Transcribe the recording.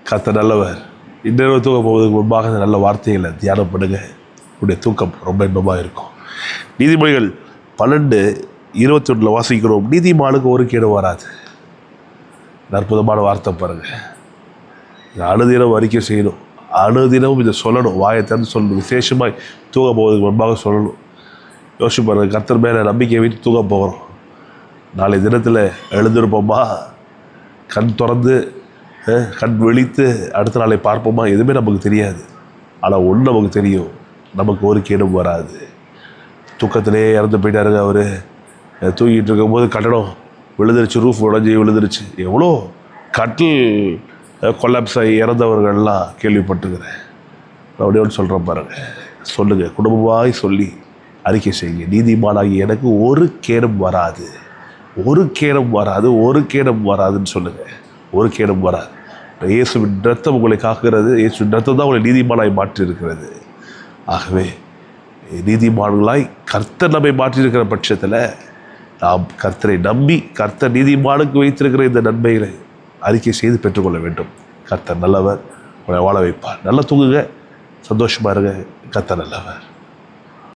கர்த்தர் நல்லவர். இன்றைய தூங்க போவதற்கு முன்பாக இந்த நல்ல வார்த்தைகளை தியானம் பண்ணுங்க. உடைய தூக்கம் ரொம்ப இன்பமாக இருக்கும். நீதிமொழிகள் 12:21 வாசிக்கிறோம். நீதிமானுக்கு ஒரு கேடு வராது. அற்புதமான வார்த்தை பாருங்க. அனுதினம் அறிக்கை செய்யணும், அனுதினமும் இதை சொல்லணும், வாயை திறந்து சொல்லணும். விசேஷமாய் தூங்க போவதற்கு முன்பாக சொல்லணும். யோசிச்சு பாருங்க, கர்த்தர் மேலே நம்பிக்கை வைத்து தூங்க போகிறோம். நாளை தினத்தில் எழுந்திருப்போமா, கண் திறந்து கண் விழித்து அடுத்த நாளை பார்ப்போமா, எதுவுமே நமக்கு தெரியாது. ஆனால் ஒன்று நமக்கு தெரியும், நமக்கு ஒரு கேடும் வராது. தூக்கத்திலே இறந்து போயிட்டாருங்க அவர். தூங்கிட்டு இருக்கும்போது கட்டடம் விழுந்துருச்சு, ரூஃப் உடஞ்சி விழுந்துருச்சு. எவ்வளோ கட்டில் கொலாப்ஸ் ஆகி இறந்தவர்கள்லாம் கேள்விப்பட்டுக்கிறேன். அப்படியே ஒன்று சொல்கிறேன் பாருங்கள். சொல்லுங்கள், குடும்பமாய் சொல்லி அறிக்கை செய்யுங்க. நீதிமானாகி எனக்கு ஒரு கேடும் வராது, ஒரு கேடும் வராது, ஒரு கேடும் வராதுன்னு சொல்லுங்கள். ஒரு கேடும் வராது. இயேசுவின் ரத்தம் உங்களை காக்கிறது. இயேசுவின் ரத்தம் தான் உங்களை நீதிமானாய் மாற்றியிருக்கிறது. ஆகவே நீதிமான்களாய் கர்த்தர் நம்மை மாற்றியிருக்கிற பட்சத்தில் நாம் கர்த்தரை நம்பி கர்த்தர் நீதிமானுக்கு வைத்திருக்கிற இந்த நன்மைகளை அறிக்கை செய்து பெற்றுக்கொள்ள வேண்டும். கர்த்தர் நல்லவர், உங்களை வாழ வைப்பார். நல்லா தூங்குங்க, சந்தோஷமாக இருங்க. கர்த்தர் நல்லவர்.